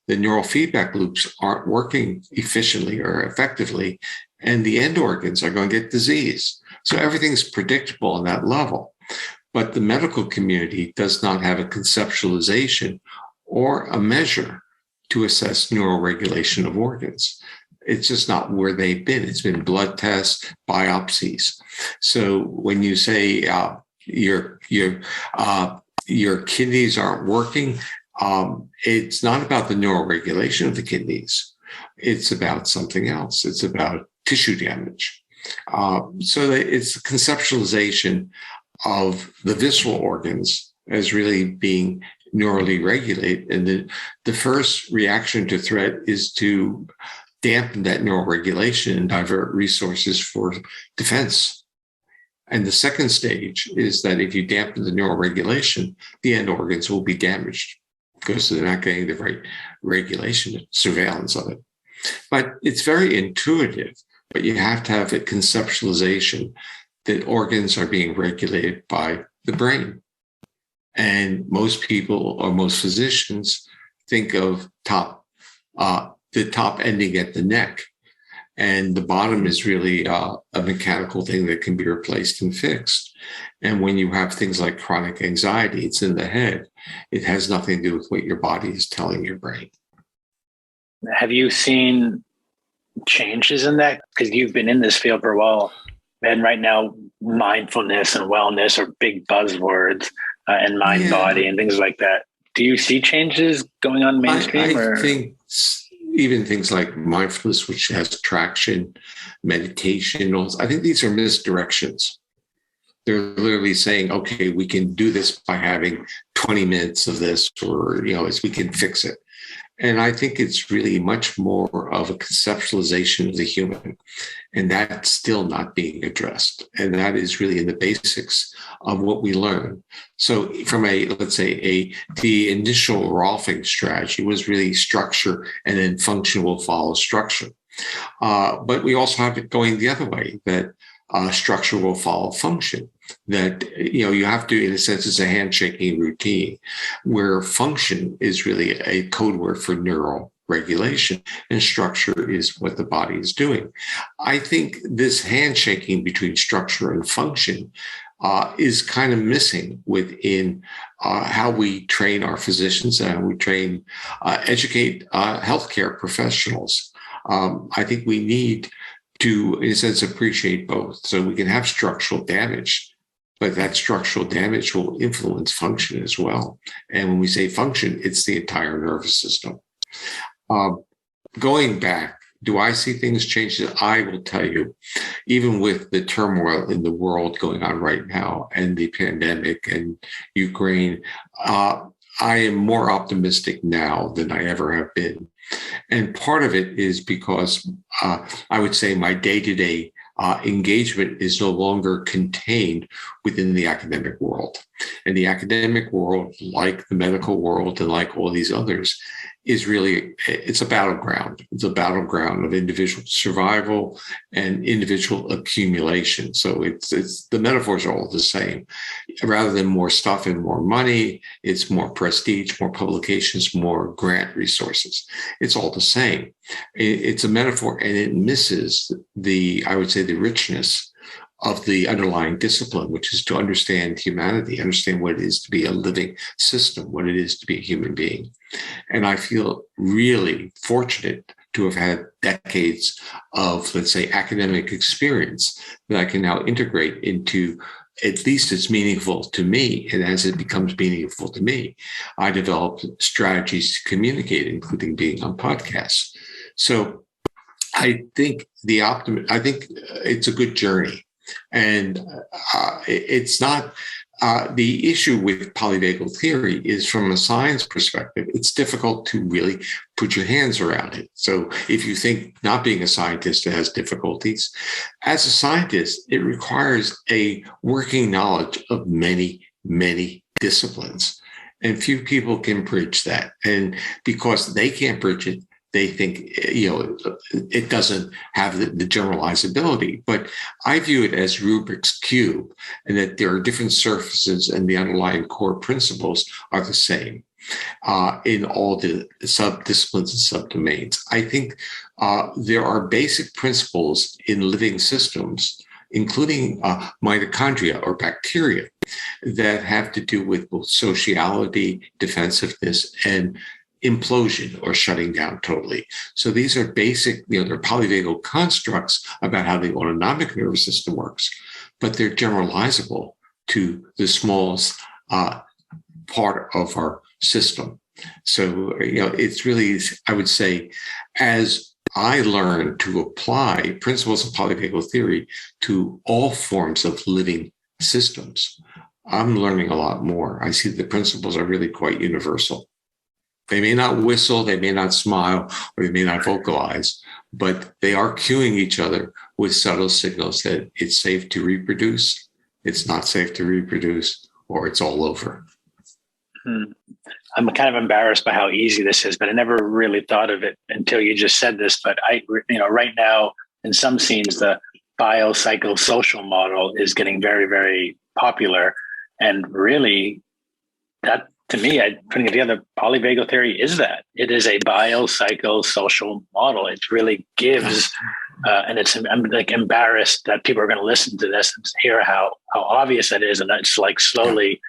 the neural feedback loops aren't working efficiently or effectively, and the end organs are going to get disease. So everything's predictable on that level. But the medical community does not have a conceptualization or a measure to assess neural regulation of organs. It's just not where they've been. It's been blood tests, biopsies. So when you say your kidneys aren't working, it's not about the neural regulation of the kidneys. It's about something else. It's about tissue damage. So that it's a conceptualization of the visceral organs as really being neurally regulated. And the first reaction to threat is to dampen that neural regulation and divert resources for defense. And the second stage is that if you dampen the neural regulation, the end organs will be damaged because they're not getting the right regulation, surveillance of it. But it's very intuitive, but you have to have a conceptualization that organs are being regulated by the brain. And most people or most physicians think of the top ending at the neck. And the bottom is really a mechanical thing that can be replaced and fixed. And when you have things like chronic anxiety, it's in the head. It has nothing to do with what your body is telling your brain. Have you seen changes in that? Because you've been in this field for a while. And right now, mindfulness and wellness are big buzzwords, and mind body and things like that. Do you see changes going on mainstream? I think even things like mindfulness, which has traction, meditation, I think these are misdirections. They're literally saying, okay, we can do this by having 20 minutes of this, or, as we can fix it. And I think it's really much more of a conceptualization of the human. And that's still not being addressed. And that is really in the basics of what we learn. So from the initial Rolfing strategy was really structure, and then function will follow structure. But we also have it going the other way, that structure will follow function. That, you have to, in a sense, it's a handshaking routine, where function is really a code word for neural regulation, and structure is what the body is doing. I think this handshaking between structure and function is kind of missing within how we train our physicians and how we educate healthcare professionals. I think we need to, in a sense, appreciate both. So we can have structural damage, but that structural damage will influence function as well. And when we say function, it's the entire nervous system. Going back, do I see things change? I will tell you, even with the turmoil in the world going on right now and the pandemic and Ukraine, I am more optimistic now than I ever have been. And part of it is because I would say my day-to-day engagement is no longer contained within the academic world. And the academic world, like the medical world and like all these others, is really, it's a battleground. It's a battleground of individual survival and individual accumulation. So it's the metaphors are all the same. Rather than more stuff and more money, it's more prestige, more publications, more grant resources. It's all the same. It's a metaphor, and it misses I would say, the richness of the underlying discipline, which is to understand humanity, understand what it is to be a living system, what it is to be a human being. And I feel really fortunate to have had decades of, let's say, academic experience that I can now integrate into, at least it's meaningful to me. And as it becomes meaningful to me, I develop strategies to communicate, including being on podcasts. So I think it's a good journey. And it's not the issue with polyvagal theory is, from a science perspective, it's difficult to really put your hands around it. So if you think not being a scientist has difficulties, as a scientist, it requires a working knowledge of many, many disciplines. And few people can bridge that. And because they can't bridge it, they think, it doesn't have the generalizability. But I view it as Rubik's Cube, and that there are different surfaces and the underlying core principles are the same in all the subdisciplines and subdomains. I think there are basic principles in living systems, including mitochondria or bacteria, that have to do with both sociality, defensiveness, and implosion or shutting down totally. So these are basic, they're polyvagal constructs about how the autonomic nervous system works, but they're generalizable to the smallest part of our system. So, it's really, I would say, as I learned to apply principles of polyvagal theory to all forms of living systems, I'm learning a lot more. I see the principles are really quite universal. They may not whistle, they may not smile, or they may not vocalize, but they are cueing each other with subtle signals that it's safe to reproduce, it's not safe to reproduce, or it's all over. I'm kind of embarrassed by how easy this is, but I never really thought of it until you just said this. But right now in some scenes, the biopsychosocial model is getting very, very popular. And really, that, to me, putting it together, polyvagal theory is that. It is a biopsychosocial model. It really gives, and I'm like embarrassed that people are going to listen to this and hear how obvious that is, and it's like slowly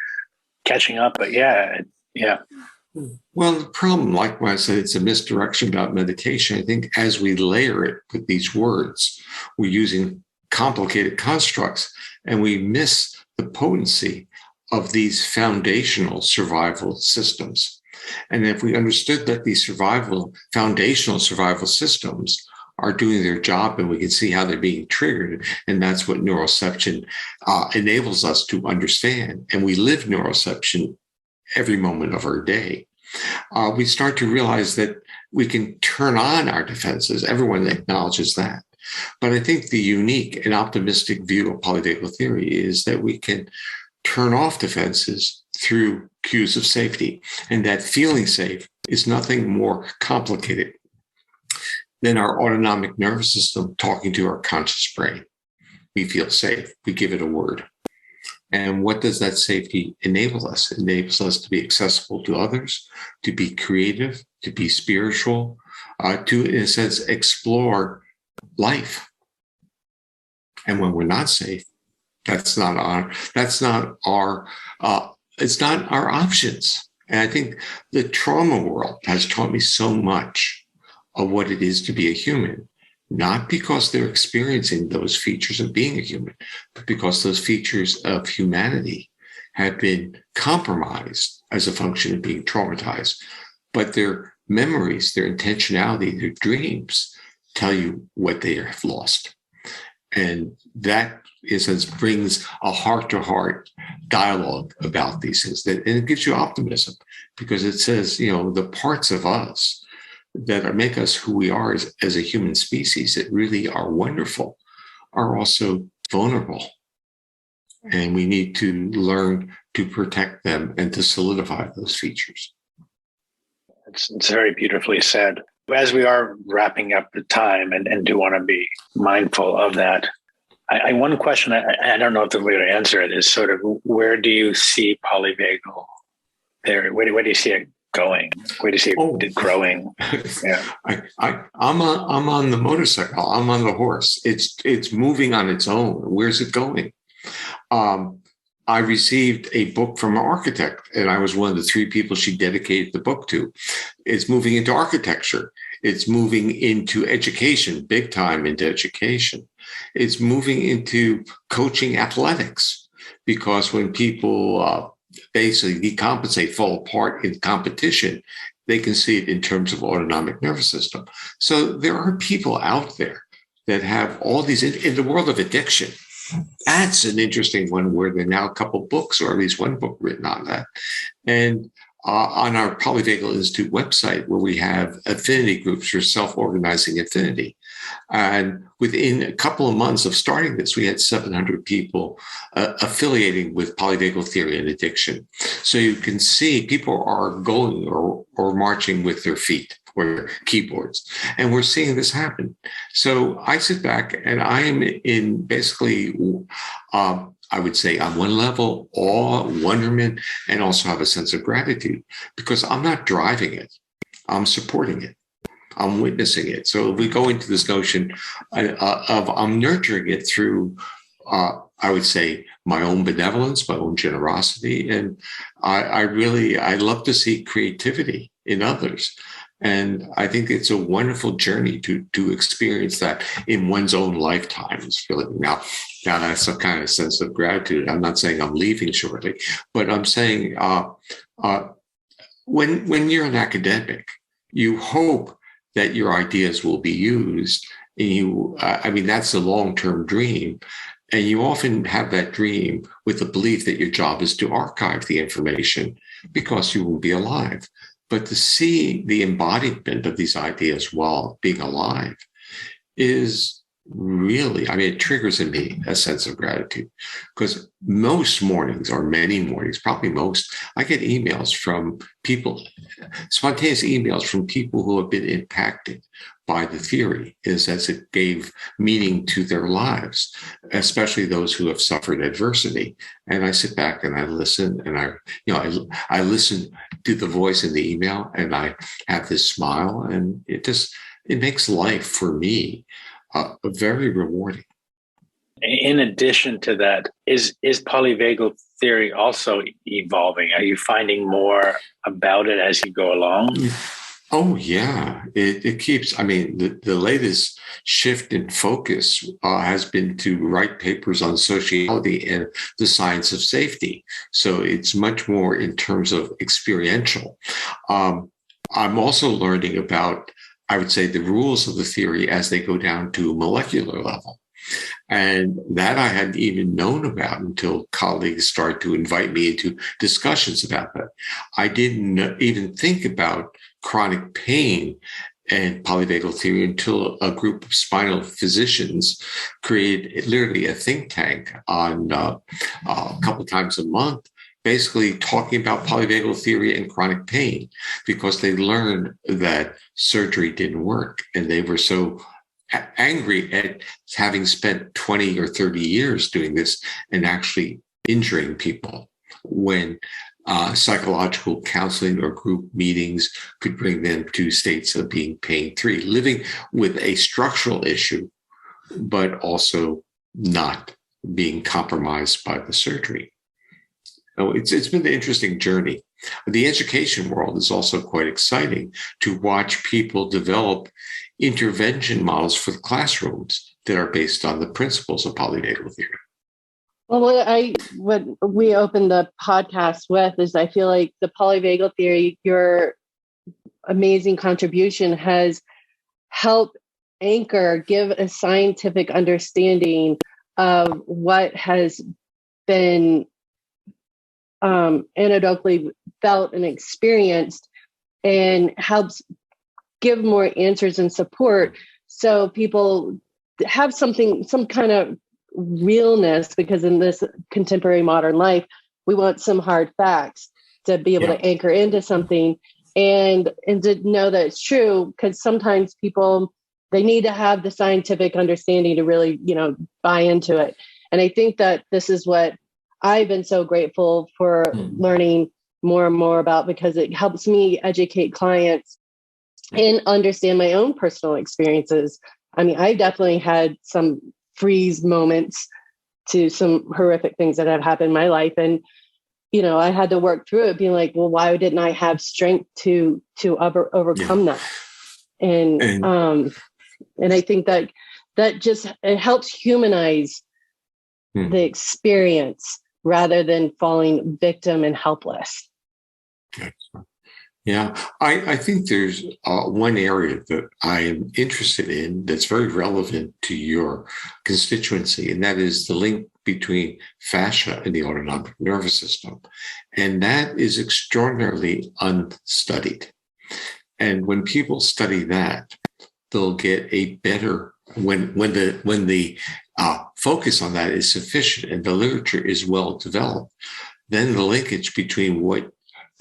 catching up. But yeah. Well, the problem, like when I said, it's a misdirection about meditation. I think as we layer it with these words, we're using complicated constructs, and we miss the potency of these foundational survival systems. And if we understood that these foundational survival systems are doing their job, and we can see how they're being triggered, and that's what neuroception enables us to understand. And we live neuroception every moment of our day. We start to realize that we can turn on our defenses. Everyone acknowledges that. But I think the unique and optimistic view of polyvagal theory is that we can turn off defenses through cues of safety, and that feeling safe is nothing more complicated than our autonomic nervous system talking to our conscious brain. We feel safe. We give it a word. And what does that safety enable us? It enables us to be accessible to others, to be creative, to be spiritual, to, in a sense, explore life. And when we're not safe, it's not our options. And I think the trauma world has taught me so much of what it is to be a human, not because they're experiencing those features of being a human, but because those features of humanity have been compromised as a function of being traumatized. But their memories, their intentionality, their dreams tell you what they have lost. And that, in a sense, brings a heart-to-heart dialogue about these things. And it gives you optimism, because it says, the parts of us that make us who we are as a human species that really are wonderful are also vulnerable. And we need to learn to protect them and to solidify those features. It's very beautifully said. As we are wrapping up the time and do want to be mindful of that, one question, I don't know if the way to answer it is sort of, where do you see polyvagal theory? Where do you see it going? Where do you see it growing? Yeah. I'm on the motorcycle. I'm on the horse. It's moving on its own. Where's it going? I received a book from an architect, and I was one of the 3 people she dedicated the book to. It's moving into architecture. It's moving into education, big time into education. It's moving into coaching athletics, because when people basically decompensate, fall apart in competition, they can see it in terms of autonomic nervous system. So there are people out there that have all these in the world of addiction. That's an interesting one, where there are now a couple books, or at least one book written on that. And on our Polyvagal Institute website, where we have affinity groups for self-organizing affinity, And within a couple of months of starting this, we had 700 people affiliating with polyvagal theory and addiction. So you can see people are going or marching with their feet or their keyboards. And we're seeing this happen. So I sit back and I am in basically, I would say on one level, awe, wonderment, and also have a sense of gratitude because I'm not driving it. I'm supporting it. I'm witnessing it. So we go into this notion of I'm nurturing it through, I would say, my own benevolence, my own generosity. And I love to see creativity in others. And I think it's a wonderful journey to experience that in one's own lifetime. Now that's a kind of sense of gratitude. I'm not saying I'm leaving shortly, but I'm saying when you're an academic, you hope that your ideas will be used. And that's a long-term dream. And you often have that dream with the belief that your job is to archive the information because you will be alive. But to see the embodiment of these ideas while being alive is really, it triggers in me a sense of gratitude because most mornings or many mornings, probably most, I get emails from people, spontaneous emails from people who have been impacted by the theory as it gave meaning to their lives, especially those who have suffered adversity. And I sit back and I listen and I listen to the voice in the email and I have this smile and it makes life for me very rewarding. In addition to that, is polyvagal theory also evolving? Are you finding more about it as you go along? Oh, yeah. It keeps, the latest shift in focus has been to write papers on sociality and the science of safety. So it's much more in terms of experiential. I'm also learning about, I would say, the rules of the theory as they go down to a molecular level. And that I hadn't even known about until colleagues started to invite me into discussions about that. I didn't even think about chronic pain and polyvagal theory until a group of spinal physicians created literally a think tank on a couple times a month, basically talking about polyvagal theory and chronic pain because they learned that surgery didn't work and they were so angry at having spent 20 or 30 years doing this and actually injuring people when psychological counseling or group meetings could bring them to states of being pain-free, living with a structural issue, but also not being compromised by the surgery. So it's been an interesting journey. The education world is also quite exciting to watch people develop intervention models for the classrooms that are based on the principles of polyvagal theory. Well, what we opened the podcast with is I feel like the polyvagal theory, your amazing contribution has helped give a scientific understanding of what has been anecdotally felt and experienced and helps give more answers and support so people have some kind of realness, because in this contemporary modern life, we want some hard facts to be able to anchor into something and to know that it's true, because sometimes people, they need to have the scientific understanding to really, buy into it. And I think that this is what I've been so grateful for learning more and more about, because it helps me educate clients and understand my own personal experiences. I definitely had some freeze moments to some horrific things that have happened in my life. And, I had to work through it, being like, well, why didn't I have strength to overcome that? And I think that just, it helps humanize the experience rather than falling victim and helpless. Yeah, I think there's one area that I am interested in that's very relevant to your constituency, and that is the link between fascia and the autonomic nervous system. And that is extraordinarily unstudied. And when people study that, they'll get a better when the focus on that is sufficient and the literature is well developed. Then the linkage between what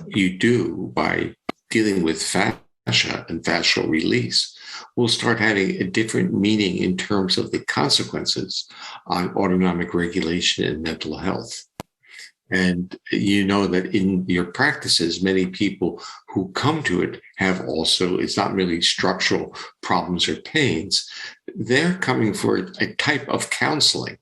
you do by dealing with fascia and fascial release will start having a different meaning in terms of the consequences on autonomic regulation and mental health. And you know that in your practices, many people who come to it have also, it's not really structural problems or pains. They're coming for a type of counseling.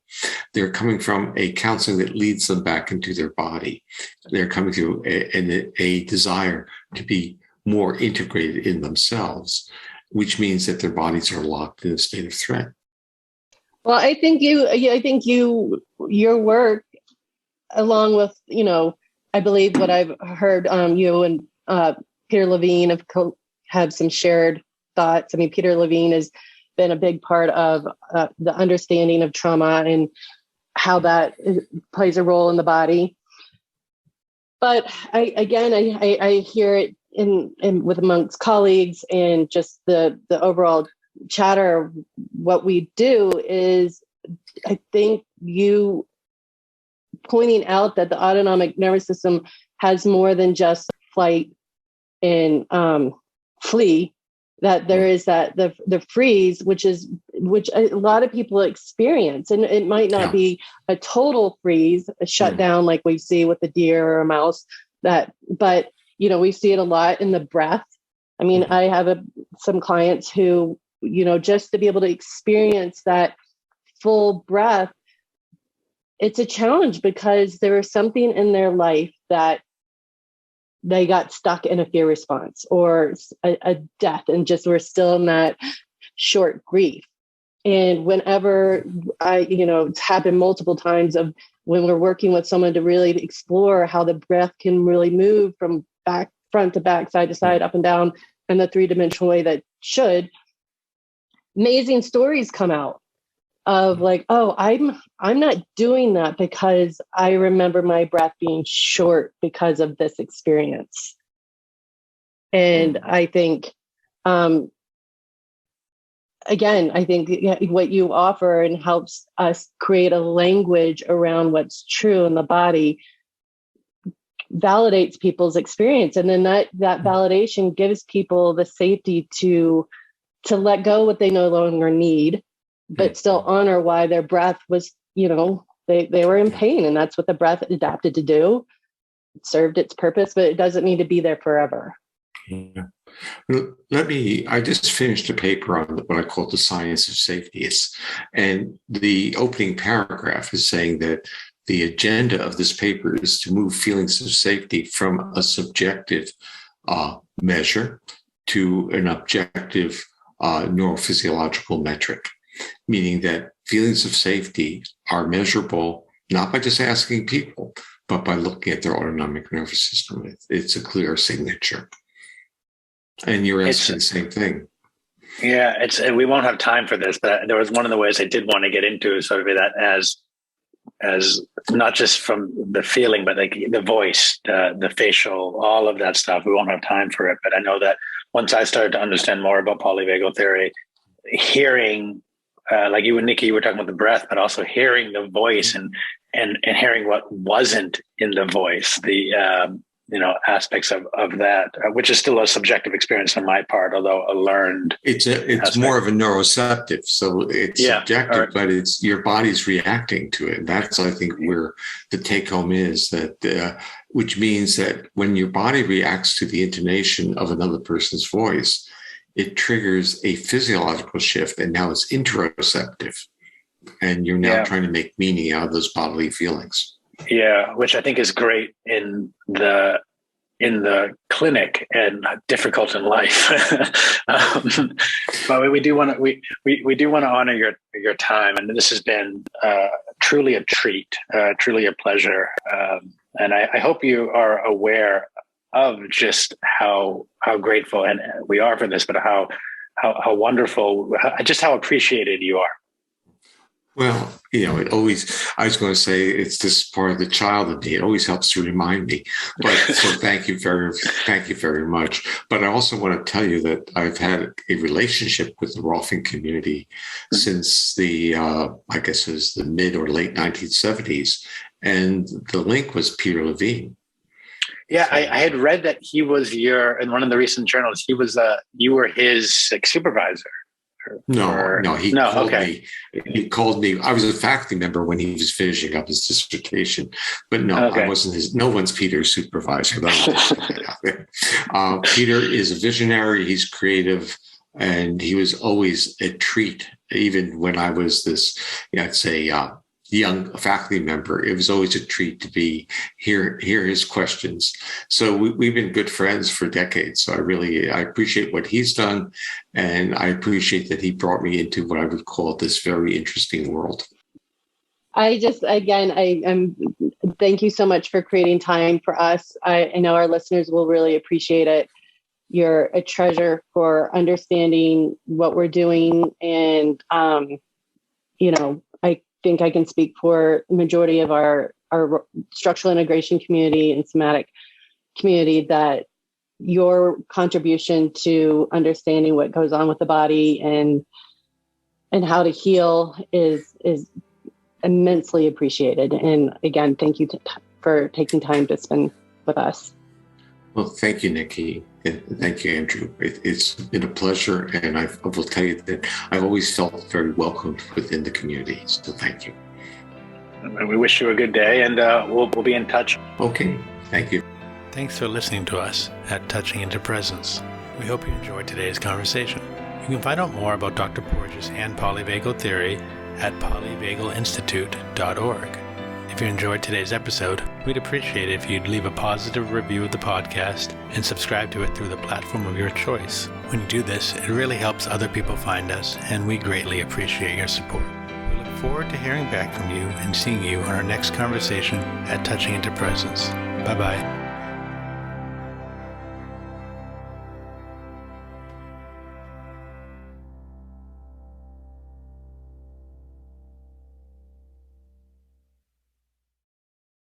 They're coming from a counseling that leads them back into their body. They're coming to a desire to be more integrated in themselves, which means that their bodies are locked in a state of threat. Well, I think your work, along with, I believe what I've heard you and Peter Levine have some shared thoughts. I mean, Peter Levine has been a big part of the understanding of trauma and how that plays a role in the body. But I hear it in with amongst colleagues, and just the overall chatter. What we do is, I think you pointing out that the autonomic nervous system has more than just flight and flee, that there is the freeze, which a lot of people experience. And it might not be a total freeze, a shutdown like we see with a deer or a mouse, but we see it a lot in the breath. I mean, I have some clients who, just to be able to experience that full breath, it's a challenge because there was something in their life that they got stuck in a fear response or a death, and just were still in that short grief. And whenever it's happened multiple times of when we're working with someone to really explore how the breath can really move from front to back, side to side, up and down in the three-dimensional way that should, amazing stories come out of like, oh, I'm not doing that because I remember my breath being short because of this experience. And I think, I think what you offer and helps us create a language around what's true in the body validates people's experience. And then that validation gives people the safety to let go what they no longer need, but still honor why their breath was, they were in pain, and that's what the breath adapted to do. It served its purpose, but it doesn't need to be there forever. Yeah. I just finished a paper on what I call the science of safety. And the opening paragraph is saying that the agenda of this paper is to move feelings of safety from a subjective measure to an objective neurophysiological metric, meaning that feelings of safety are measurable not by just asking people, but by looking at their autonomic nervous system. It's a clear signature. And you're asking the same thing. Yeah, we won't have time for this, but there was one of the ways I did want to get into sort of that as not just from the feeling, but like the voice, the facial, all of that stuff. We won't have time for it, but I know that once I started to understand more about polyvagal theory, hearing, like you and Nikki, you were talking about the breath, but also hearing the voice and hearing what wasn't in the voice, the aspects of that, which is still a subjective experience on my part, although a learned. It's more of a neuroceptive, so it's subjective, but it's your body's reacting to it. And that's, I think, where the take home is that, which means that when your body reacts to the intonation of another person's voice, it triggers a physiological shift, and now it's interoceptive, and you're now trying to make meaning out of those bodily feelings. Yeah, which I think is great in the clinic and difficult in life. But we do want to honor your time, and this has been truly a treat, truly a pleasure. And I hope you are aware of just how grateful and we are for this, but how wonderful, just how appreciated you are. Well, it always, I was going to say it's this part of the child in me. It always helps to remind me. But so thank you very much. But I also want to tell you that I've had a relationship with the Rolfing community since I guess it was the mid or late 1970s. And the link was Peter Levine. Yeah, so, I had read that he was in one of the recent journals, you were his supervisor. No, he called me. I was a faculty member when he was finishing up his dissertation, but no, I wasn't no one's Peter's supervisor. Peter is a visionary. He's creative, and he was always a treat. Even when I was this, I'd say, young faculty member, it was always a treat to hear his questions. So we've been good friends for decades. So I appreciate what he's done, and I appreciate that he brought me into what I would call this very interesting world. Thank you so much for creating time for us. I know our listeners will really appreciate it. You're a treasure for understanding what we're doing, and I think I can speak for the majority of our structural integration community and somatic community that your contribution to understanding what goes on with the body and how to heal is immensely appreciated. And again, thank you for taking time to spend with us. Well, thank you, Nikki. And thank you, Andrew. It's been a pleasure. And I will tell you that I've always felt very welcomed within the community. So thank you. We wish you a good day, and we'll be in touch. Okay. Thank you. Thanks for listening to us at Touching Into Presence. We hope you enjoyed today's conversation. You can find out more about Dr. Porges and Polyvagal Theory at polyvagalinstitute.org. If you enjoyed today's episode, we'd appreciate it if you'd leave a positive review of the podcast and subscribe to it through the platform of your choice. When you do this, it really helps other people find us, and we greatly appreciate your support. We look forward to hearing back from you and seeing you on our next conversation at Touching Into Presence. Bye-bye.